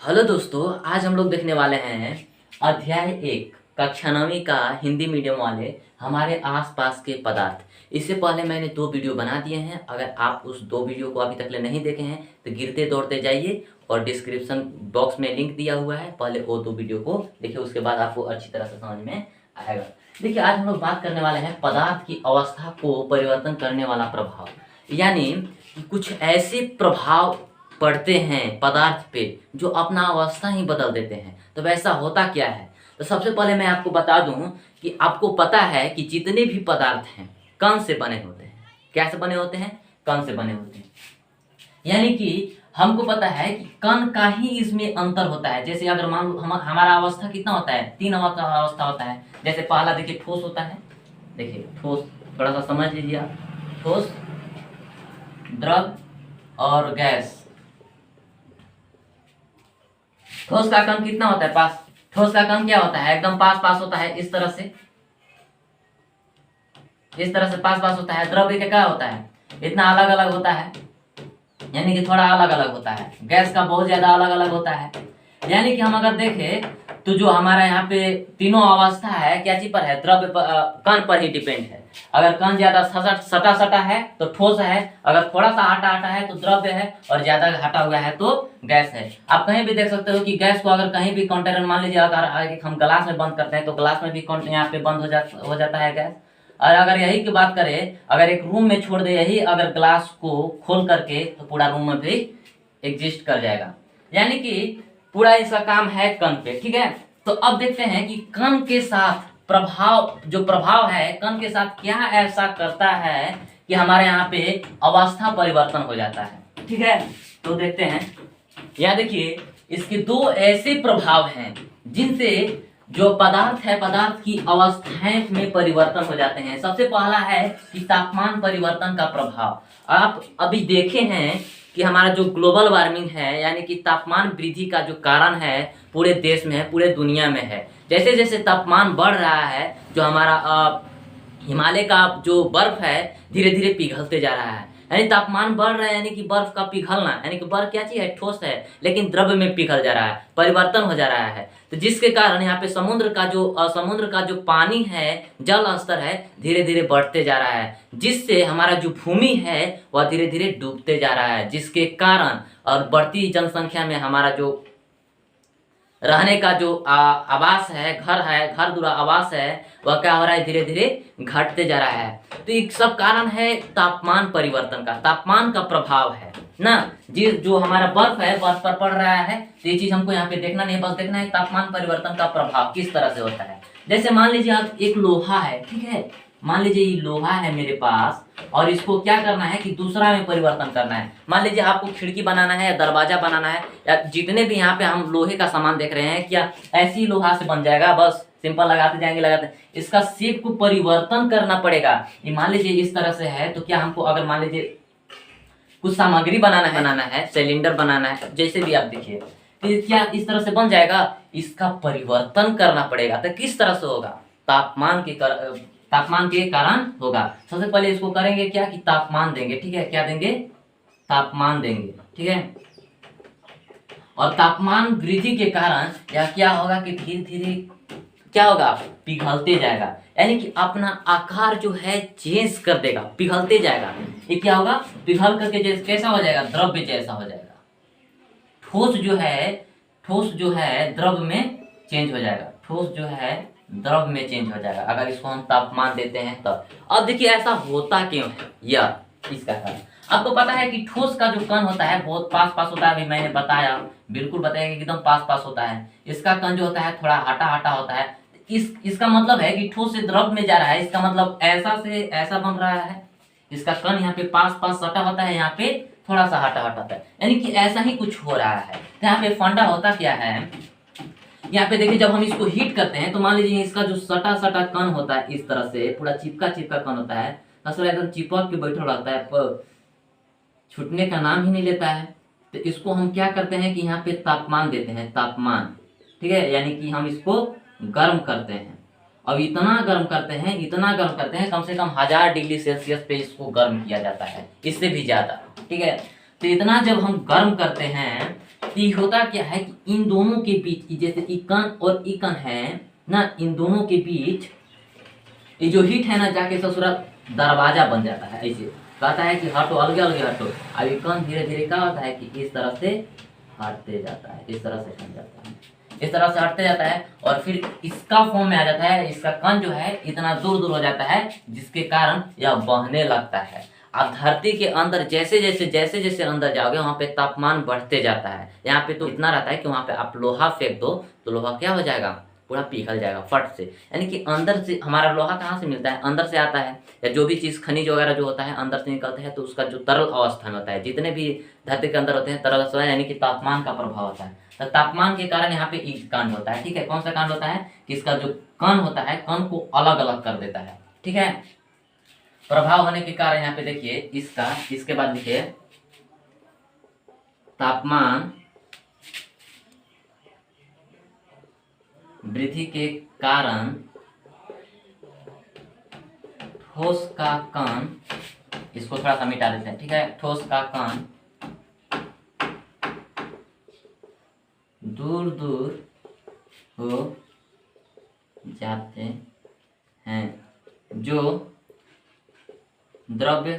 Hello दोस्तों, आज हम लोग देखने वाले हैं अध्याय 1 कक्षा 9वीं का हिंदी मीडियम वाले हमारे आसपास के पदार्थ। इससे पहले मैंने 2 वीडियो बना दिए हैं। अगर आप उस 2 वीडियो को अभी तक ले नहीं देखे हैं तो गिरते दौड़ते जाइए और डिस्क्रिप्शन बॉक्स में लिंक दिया हुआ है, पहले वो 2 वीडियो को देखिए, उसके बाद आपको अच्छी तरह से समझ में आएगा। देखिए, आज हम लोग बात करने वाले हैं पदार्थ की अवस्था को परिवर्तन करने वाला प्रभाव, यानी कि कुछ ऐसे प्रभाव पड़ते हैं पदार्थ पे जो अपना अवस्था ही बदल देते हैं। तो वैसा होता क्या है? तो सबसे पहले मैं आपको बता दूं कि आपको पता है कि जितने भी पदार्थ हैं कण से बने होते हैं। क्या से बने होते हैं? कण से बने होते हैं। यानी कि हमको पता है कि कण का ही इसमें अंतर होता है। जैसे अगर मान लो हमारा अवस्था कितना होता है? 3 अवस्था होता है। जैसे पहला देखिए ठोस होता है। देखिए ठोस, थोड़ा सा समझ लीजिए आप। ठोस, द्रव और गैस। ठोस का कण कितना होता है? पास। ठोस का कण क्या होता है? एकदम पास पास होता है, इस तरह से, इस तरह से पास पास होता है। द्रव्य का क्या होता है? इतना अलग अलग होता है, यानी कि थोड़ा अलग अलग होता है। गैस का बहुत ज्यादा अलग अलग होता है। यानी कि हम अगर देखें तो जो हमारा यहाँ पे तीनों अवस्था है क्या चीज पर है? द्रव्य कण पर ही डिपेंड है। अगर कण ज्यादा सटा सटा है तो ठोस है, अगर थोड़ा सा हटा हटा है तो द्रव्य है, और ज्यादा हटा हुआ है तो गैस है। आप कहीं भी देख सकते हो कि गैस को अगर कहीं भी कंटेनर, मान लीजिए अगर हम ग्लास में बंद करते हैं तो ग्लास में भी यहाँ पे बंद हो जाता है गैस। और अगर यही की बात करें, अगर एक रूम में छोड़ दे यही अगर ग्लास को खोल करके, तो पूरा रूम में भी एग्जिस्ट कर जाएगा। यानी कि पूरा इसका काम है कण पे। ठीक है, तो अब देखते हैं कि कण के साथ प्रभाव, जो प्रभाव है कण के साथ क्या ऐसा करता है कि हमारे यहाँ पे अवस्था परिवर्तन हो जाता है। ठीक है, तो देखते हैं। यहाँ देखिए, इसके 2 ऐसे प्रभाव हैं जिनसे जो पदार्थ है, पदार्थ की अवस्थाएं में परिवर्तन हो जाते हैं। सबसे पहला है कि तापमान परिवर्तन का प्रभाव। आप अभी देखे हैं कि हमारा जो ग्लोबल वार्मिंग है, यानी कि तापमान वृद्धि का जो कारण है, पूरे देश में है, पूरे दुनिया में है। जैसे जैसे तापमान बढ़ रहा है, जो हमारा हिमालय का जो बर्फ है धीरे धीरे पिघलते जा रहा है। यानी तापमान बढ़ रहा है, यानी कि बर्फ का पिघलना, यानी कि बर्फ क्या चीज है? ठोस है, लेकिन द्रव्य में पिघल जा रहा है, परिवर्तन हो जा रहा है। तो जिसके कारण यहाँ पे समुद्र का जो पानी है, जल स्तर है, धीरे धीरे बढ़ते जा रहा है, जिससे हमारा जो भूमि है वह धीरे धीरे डूबते जा रहा है। जिसके कारण और बढ़ती जनसंख्या में हमारा जो रहने का जो आवास है, घर दुरा आवास है, वह क्या हो रहा है? धीरे धीरे घटते जा रहा है। तो ये सब कारण है तापमान परिवर्तन का, तापमान का प्रभाव है ना। जो हमारा बर्फ है, बर्फ पर पड़ रहा है, तो ये चीज हमको यहाँ पे देखना नहीं, बस देखना है तापमान परिवर्तन का प्रभाव किस तरह से होता है। जैसे मान लीजिए आप एक लोहा है, ठीक है, मान लीजिए ये लोहा है मेरे पास, और इसको क्या करना है कि दूसरा में परिवर्तन करना है। मान लीजिए आपको खिड़की बनाना है या दरवाजा बनाना है, या जितने भी यहाँ पे हम लोहे का सामान देख रहे हैं, क्या ऐसे ही लोहा से बन जाएगा? बस सिंपल लगाते जाएंगे, लगाते, इसका शेप को परिवर्तन करना पड़ेगा। ये मान लीजिए इस तरह से है, तो क्या हमको अगर मान लीजिए कुछ सामग्री बनाना है, सिलेंडर बनाना है, जैसे भी आप देखिए, तो क्या इस तरह से बन जाएगा? इसका परिवर्तन करना पड़ेगा। तो किस तरह से होगा? तापमान के कारण होगा। सबसे पहले इसको करेंगे क्या कि तापमान देंगे। ठीक है, क्या देंगे? तापमान देंगे। ठीक है, और तापमान वृद्धि के कारण या क्या होगा कि धीरे धीरे क्या होगा? पिघलते जाएगा, यानी कि अपना आकार जो है चेंज कर देगा, पिघलते जाएगा। ये क्या होगा? पिघल करके जैसे कैसा हो जाएगा? द्रव्य जैसा हो जाएगा। ठोस जो है द्रव्य में चेंज हो जाएगा। ठोस जो है द्रव्य में चेंज हो जाएगा अगर इसको हम तापमान देते हैं तब। अब देखिए ऐसा होता क्यों है, यह इसका कारण आपको पता है कि ठोस का जो कण होता है बहुत पास पास होता है। अभी मैंने बताया, बिल्कुल बताया कि एकदम पास पास होता है। इसका कण जो होता है थोड़ा हटा हटा होता है। इसका मतलब है कि ठोस से द्रव में जा रहा है, इसका मतलब ऐसा से ऐसा बन रहा है। इसका कण यहाँ पे पास पास सटा होता है, यहाँ पे थोड़ा सा हटा हटा होता है, यानी कि ऐसा ही कुछ हो रहा है। यहाँ पे फंडा होता क्या है, यहाँ पे देखिए जब हम इसको हीट करते हैं तो मान लीजिए इसका जो सटा सटा कण होता है, इस तरह से पूरा चिपका चिपका कण होता है, असल एकदम चिपक के बैठा रहता है, पर छूटने का नाम ही नहीं लेता है। तो इसको हम क्या करते हैं कि यहाँ पे तापमान देते हैं, तापमान। ठीक है, यानी कि हम इसको गर्म करते हैं। अब इतना गर्म करते हैं, इतना गर्म करते हैं, कम से कम 1000 डिग्री सेल्सियस पे इसको गर्म किया जाता है, इससे भी ज्यादा। ठीक है, तो इतना जब हम गर्म करते हैं तो ये होता क्या है कि इन दोनों के बीच, जैसे इकन और इकन है ना, इन दोनों के बीच ये जो हीट है ना, जाके ससुरा दरवाजा बन जाता है। ऐसे कहता है कि हटो, अलगे अलगे हटो। अब इकन धीरे धीरे क्या होता है कि इस तरह से हटते जाता है, इस तरह से हट जाता है, इस तरह से हटते जाता है, और फिर इसका फॉर्म में आ जाता है। इसका कण जो है इतना दूर दूर हो जाता है, जिसके कारण यह बहने लगता है। आप धरती के अंदर जैसे अंदर जाओगे, वहां पे तापमान बढ़ते जाता है। यहाँ पे तो इतना रहता है कि वहां पे आप लोहा फेंक दो तो लोहा क्या हो जाएगा, पूरा पिघल जाएगा फट से। यानी कि अंदर से हमारा लोहा कहाँ से मिलता है, अंदर से आता है, या जो भी चीज़ खनिज वगैरह जो होता है अंदर से निकलता है, तो उसका जो तरल अवस्था में होता है, जितने भी धरती के अंदर होते हैं तरल अवस्था, यानी कि तापमान का प्रभाव होता है। तो तापमान के कारण यहाँ पे एक कांड होता है। ठीक है, कौन सा कांड होता है कि इसका जो कण होता है, कण को अलग अलग कर देता है। ठीक है, प्रभाव होने के कारण यहाँ पे देखिए इसका, इसके बाद लिखिए तापमान वृद्धि के कारण ठोस का कण, इसको थोड़ा सा मिटा देते हैं। ठीक है, ठोस का कण दूर दूर हो जाते हैं, जो द्रव्य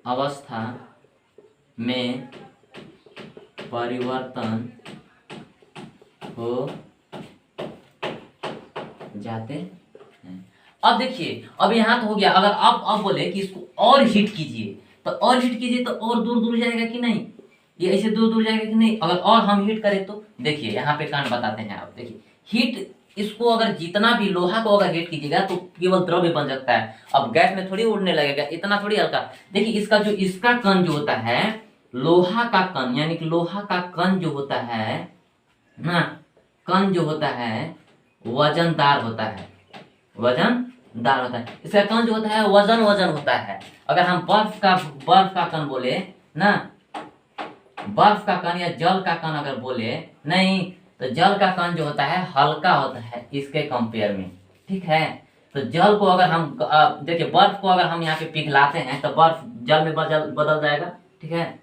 अवस्था में परिवर्तन हो जाते हैं। अब देखिए, अब यहाँ तो हो गया। अगर आप अब बोले कि इसको और हीट कीजिए, तो और हीट कीजिए तो और दूर दूर जाएगा कि नहीं, ये ऐसे दूर दूर जाएगा कि नहीं। अगर और हम हीट करें तो देखिए यहाँ पे कांड बताते हैं। आप देखिए हीट, इसको अगर जितना भी लोहा को अगर हीट कीजिएगा तो केवल द्रव्य बन सकता है। अब गैस में थोड़ी उड़ने लगेगा, इतना थोड़ी हल्का। देखिए इसका जो, इसका कण जो होता है लोहा का कण, यानी कि लोहा का कण जो होता है ना, कण जो होता है वजनदार होता है, वजनदार होता है। इसका कण जो होता है वजन होता है। अगर हम बर्फ का कण बोले ना, बर्फ का कण या जल का कण अगर बोले नहीं, तो जल का कण जो होता है हल्का होता है इसके कंपेयर में। ठीक है, तो जल को अगर हम देखिए, बर्फ को अगर हम यहाँ पे पिघलाते हैं तो बर्फ जल में बदल जाएगा। ठीक है,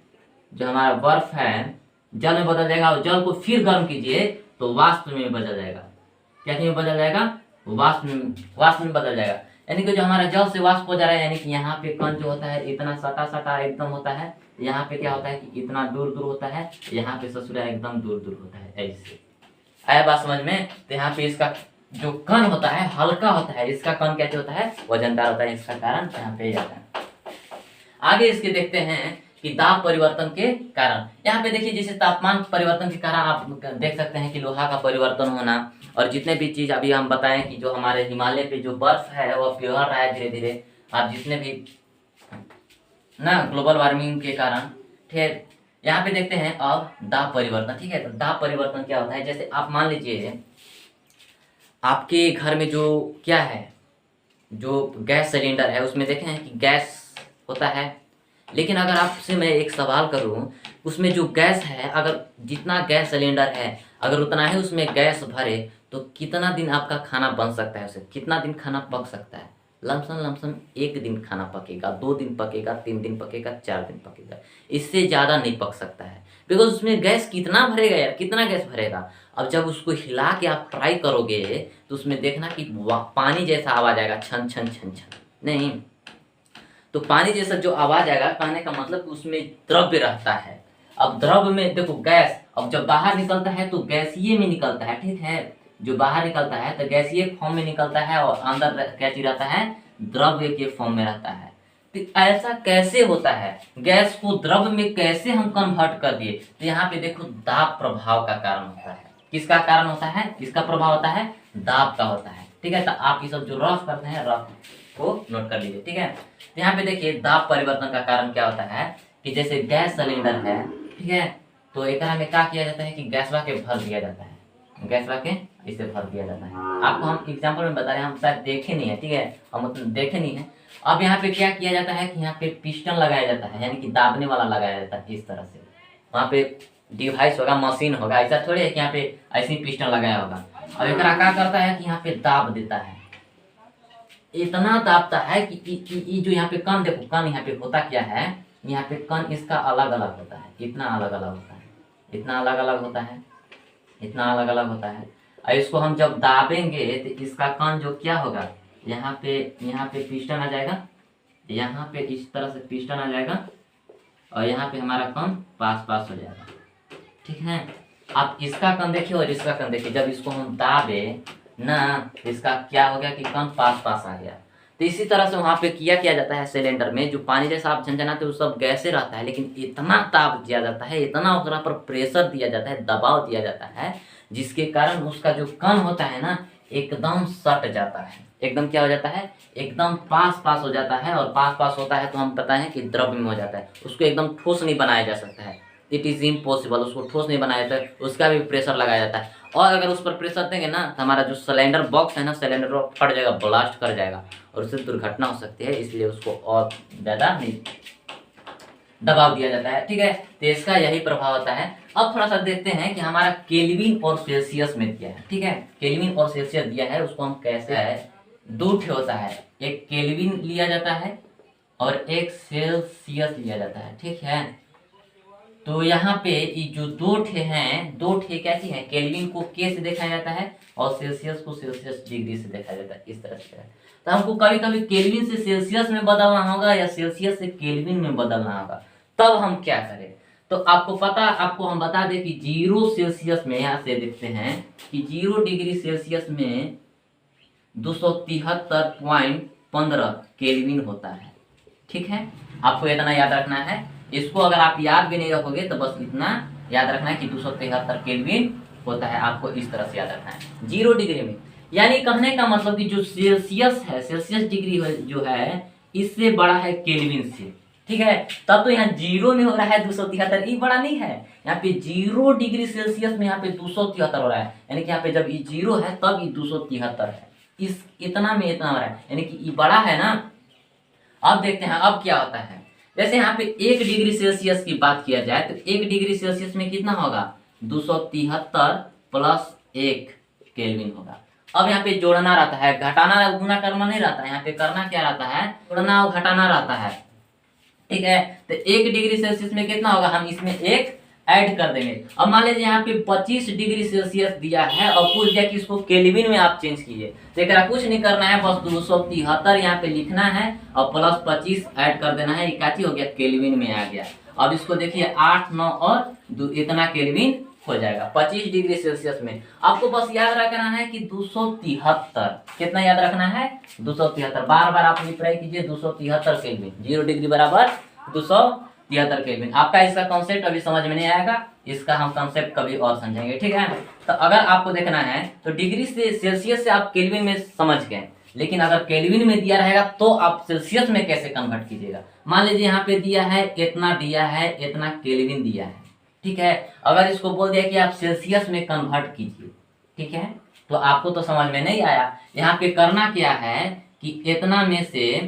जो हमारा बर्फ है जल में बदल जाएगा, और जल को फिर गर्म कीजिए तो वाष्प में बदल जाएगा। क्या में बदल जाएगा, वाष्प में बदल जाएगा। यानी कि जो हमारा जल से वाष्प हो जा रहा है, यानी कि यहाँ पे कण जो होता है इतना सटा एकदम होता है, यहाँ पे क्या होता है कि इतना दूर दूर होता है, यहाँ पे ससुरा एकदम दूर दूर होता है। ऐसे आया बात समझ में। तो यहाँ पे इसका जो कण होता है हल्का होता है, इसका कण कैसे होता है, वजनदार होता है। इसका कारण यहाँ पे आता है। आगे इसके देखते हैं कि दाब परिवर्तन के कारण। यहाँ पे देखिए जैसे तापमान परिवर्तन के कारण आप देख सकते हैं कि लोहा का परिवर्तन होना, और जितने भी चीज अभी हम बताएं कि जो हमारे हिमालय पे जो बर्फ है वो पिघल रहा है धीरे धीरे, आप जितने भी ना ग्लोबल वार्मिंग के कारण। ठीक, यहाँ पे देखते हैं अब दाब परिवर्तन। ठीक है, तो दाब परिवर्तन क्या होता है, जैसे आप मान लीजिए आपके घर में जो क्या है, जो गैस सिलेंडर है उसमें देखे हैं कि गैस होता है, लेकिन अगर आपसे मैं एक सवाल करूं, उसमें जो गैस है, अगर जितना गैस सिलेंडर है अगर उतना ही उसमें गैस भरे तो कितना दिन आपका खाना बन सकता है, उसे कितना दिन खाना पक सकता है। लमसम 1 दिन खाना पकेगा, 2 दिन पकेगा, 3 दिन पकेगा, 4 दिन पकेगा, इससे ज़्यादा नहीं पक सकता है। बिकॉज उसमें गैस कितना भरेगा यार, कितना गैस भरेगा। अब जब उसको हिला के आप ट्राई करोगे तो उसमें देखना कि पानी जैसा आवाज आएगा, छन छन छन छन। नहीं, तो पानी जैसा जो आवाज आएगा, कहने का मतलब उसमें द्रव्य रहता है। अब द्रव्य में देखो गैस, अब जब बाहर निकलता है तो गैसीय में निकलता है। ठीक है, जो बाहर निकलता है तो गैसीय फॉर्म में निकलता है, और अंदर क्या चीज रहता है, द्रव्य के फॉर्म में रहता है। तो ऐसा कैसे होता है, गैस को द्रव्य में कैसे हम कन्वर्ट कर दिए। तो यहाँ पे देखो दाब प्रभाव का कारण होता है। किसका कारण होता है, किसका प्रभाव होता है, दाब का होता है। ठीक है, तो आप ये सब जो रफ करते हैं रफ को नोट कर लीजिए। ठीक है, तो यहाँ पे देखिए दाब परिवर्तन का कारण क्या होता है कि जैसे गैस सिलेंडर है, ठीक है, तो एक में क्या किया जाता है कि गैसवा के भर दिया जाता है, गैसवा के इसे भर दिया जाता है। आपको हम एग्जाम्पल में बता रहे हैं, हम शायद देखे नहीं है। ठीक है, हम मतलब देखे नहीं है। अब यहाँ पे क्या किया जाता है कि यहाँ पे पिस्टन लगाया जाता है, यानी कि दाबने वाला लगाया जाता है। इस तरह से वहाँ पे डिवाइस होगा, मशीन होगा, ऐसा थोड़ी है कि यहाँ पे ऐसे ही पिस्टन लगाया होगा। अब एक क्या करता है कि यहाँ पे दाब देता है, इतना दाबता है कि जो यहाँ पे कण देखो, कण यहाँ पे होता क्या है यहाँ पे कण इसका अलग अलग होता है, इतना अलग अलग होता है, इतना अलग अलग होता है, इतना अलग अलग होता है। और इसको हम जब दाबेंगे तो इसका कण जो क्या होगा, यहाँ पे पिस्टन आ जाएगा, यहाँ पे इस तरह से पिस्टन आ जाएगा और यहाँ पे हमारा कण पास पास हो जाएगा। ठीक है, आप इसका कण देखिए और इसका कण देखिए, जब इसको हम दाबे ना, इसका क्या हो गया कि कण पास पास आ गया। तो इसी तरह से वहाँ पे किया जाता है सिलेंडर में, जो पानी जैसा आप झंझनाते वो सब गैसे रहता है, लेकिन इतना ताप दिया जाता है, इतना उसका पर प्रेशर दिया जाता है, दबाव दिया जाता है, जिसके कारण उसका जो कण होता है ना एकदम सट जाता है, एकदम क्या हो जाता है, एकदम पास पास हो जाता है। और पास पास होता है तो हम पता है कि द्रव्य में हो जाता है, उसको एकदम ठोस नहीं बनाया जा सकता है, इट इज़ इम्पॉसिबल, उसको ठोस नहीं बनाया जाता है, उसका भी प्रेशर लगाया जाता है। और अगर उस पर प्रेशर देंगे ना तो हमारा जो सिलेंडर बॉक्स है ना, सिलेंडर फट जाएगा, ब्लास्ट कर जाएगा और उससे दुर्घटना हो सकती है, इसलिए उसको और ज़्यादा नहीं दबाव दिया जाता है। ठीक है, तो इसका यही प्रभाव होता है। अब थोड़ा सा देखते हैं कि हमारा केल्विन और सेल्सियस में दिया है। ठीक है, केल्विन और सेल्सियस दिया है, उसको हम कैसे है, दो ठे होता है, एक केल्विन लिया जाता है और एक सेल्सियस लिया जाता है। ठीक है, तो यहाँ पे ये जो दो ठे हैं, दो ठे क्या चीज है, केल्विन को के से देखा जाता है और सेल्सियस को सेल्सियस डिग्री से देखा जाता है, इस तरह से। तो हमको कभी कभी केल्विन से सेल्सियस में बदलना होगा या सेल्सियस से केल्विन में बदलना होगा, तब हम क्या करें। तो आपको हम बता दें कि 0 सेल्सियस में, यहाँ से देखते हैं कि 0 डिग्री सेल्सियस में 273.15 केल्विन होता है। ठीक है, आपको इतना याद रखना है। इसको अगर आप याद भी नहीं रखोगे तो बस इतना याद रखना है कि 273 केल्विन होता है, आपको इस तरह से याद रखना है 0 डिग्री में। यानी कहने का मतलब कि जो सेल्सियस है, सेल्सियस डिग्री जो है इससे बड़ा है केल्विन से। ठीक है, तब तो यहाँ 0 में हो रहा है 273, ये बड़ा नहीं है। यहाँ पे 0 डिग्री सेल्सियस में यहाँ पे 273 हो रहा है, यानी कि यहाँ पे जब ये 0 है तब ये 273 है, इस इतना में इतना हो रहा है, यानी कि ये बड़ा है ना। अब देखते हैं अब क्या होता है। जैसे यहाँ पे 1 डिग्री सेल्सियस की बात किया जाए तो 1 डिग्री सेल्सियस में कितना होगा, 273 प्लस 1 केल्विन होगा। अब यहाँ पे जोड़ना रहता है, घटाना गुना करना नहीं रहता है, यहाँ पे करना क्या रहता है, जोड़ना और घटाना रहता है। ठीक है, तो 1 डिग्री सेल्सियस में कितना होगा, हम इसमें 1 ऐड कर देंगे। अब मान लीजिए यहाँ पे 25 डिग्री सेल्सियस दिया है और पूछ दिया कि इसको केल्विन में आप चेंज कीजिए, तो एक कुछ नहीं करना है, बस 273 यहाँ पे लिखना है और प्लस 25 ऐड कर देना है, इकाची हो गया, केल्विन में आ गया। अब इसको देखिए 8, 9 और 2 इतना केल्विन हो जाएगा 25 डिग्री सेल्सियस में। आपको बस याद रखना है कि 273, कितना याद रखना है, 273, बार बार आप ट्राई कीजिए, 273 केल्विन, 0 डिग्री बराबर 273 केल्विन। आपका इसका कॉन्सेप्ट अभी समझ में नहीं आएगा, इसका हम कॉन्सेप्ट कभी और समझेंगे। ठीक है, तो अगर आपको देखना है तो डिग्री से सेल्सियस से आप केल्विन में समझ गए, लेकिन अगर केल्विन में दिया रहेगा तो आप सेल्सियस में कैसे कन्वर्ट कीजिएगा। मान लीजिए यहाँ पे दिया है इतना, दिया है इतना केल्विन दिया है। ठीक है, अगर इसको बोल दिया कि आप सेल्सियस में कन्वर्ट कीजिए, ठीक है, तो आपको तो समझ में नहीं आया। यहाँ पे करना क्या है कि इतना में से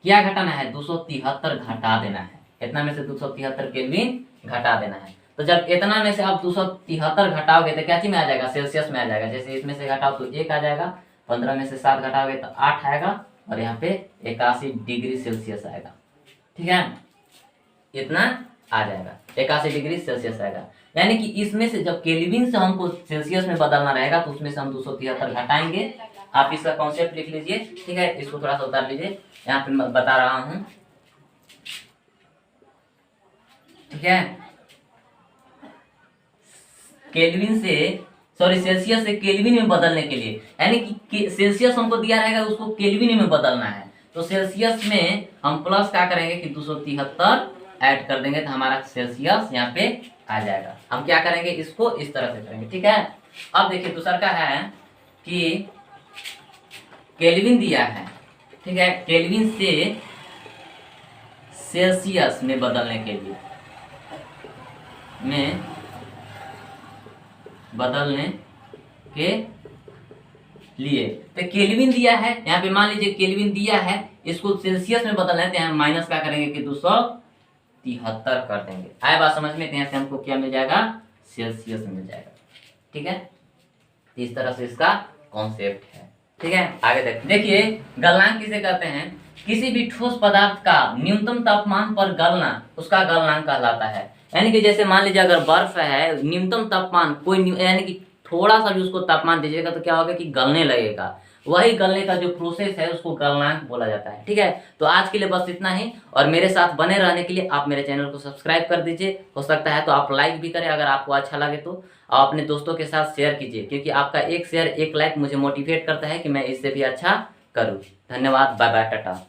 क्या घटाना है, 273 घटा देना है, इतना में से 273 केल्विन घटा देना है। तो जब इतना में से आप 273 घटाओगे तो क्या चीज में आ जाएगा, सेल्सियस में आ जाएगा। जैसे इसमें से घटाओ तो 1 आ जाएगा, 15 में से 7 घटाओगे तो 8 आएगा और यहाँ पे 81 डिग्री सेल्सियस आएगा। ठीक है, इतना आ जाएगा, 81 डिग्री सेल्सियस आएगा। यानी कि इसमें से जब केल्विन से हमको सेल्सियस में बदलना रहेगा तो उसमें से हम 273 घटाएंगे। आप इसका कॉन्सेप्ट लिख लीजिए। ठीक है, इसको थोड़ा सा उतार लीजिए, यहाँ पे मैं बता रहा हूँ। ठीक है, केल्विन से सेल्सियस से केल्विन में बदलने के लिए, यानी कि सेल्सियस हमको दिया रहेगा उसको केल्विन में बदलना है, तो सेल्सियस में हम प्लस क्या करेंगे कि 273 ऐड कर देंगे तो हमारा सेल्सियस यहाँ पे आ जाएगा। हम क्या करेंगे, इसको इस तरह से करेंगे। ठीक है, अब देखिए दूसरा का है कि केल्विन दिया है। ठीक है, केल्विन से सेल्सियस में बदलने के लिए, तो केल्विन दिया है, यहाँ पे मान लीजिए केल्विन दिया है, इसको सेल्सियस में बदलना है तो यहाँ माइनस क्या करेंगे कि 273 कर देंगे। आए बात समझ में, यहाँ से हमको क्या मिल जाएगा, सेल्सियस मिल जाएगा। ठीक है, इस तरह से इसका कॉन्सेप्ट है। ठीक है, आगे देखिए गलनांक किसे कहते हैं, किसी भी ठोस पदार्थ का न्यूनतम तापमान पर गलना उसका गलनांक कहलाता है। यानी कि जैसे मान लीजिए अगर बर्फ है, न्यूनतम तापमान यानी कि थोड़ा सा भी उसको तापमान दीजिएगा तो क्या होगा कि गलने लगेगा। वही गलने का जो प्रोसेस है उसको गलनांक बोला जाता है। ठीक है, तो आज के लिए बस इतना ही, और मेरे साथ बने रहने के लिए आप मेरे चैनल को सब्सक्राइब कर दीजिए। हो सकता है तो आप लाइक भी करें, अगर आपको अच्छा लगे तो आप अपने दोस्तों के साथ शेयर कीजिए, क्योंकि आपका एक शेयर एक लाइक मुझे मोटिवेट करता है कि मैं इससे भी अच्छा करूँ। धन्यवाद, बाय बाय, टाटा।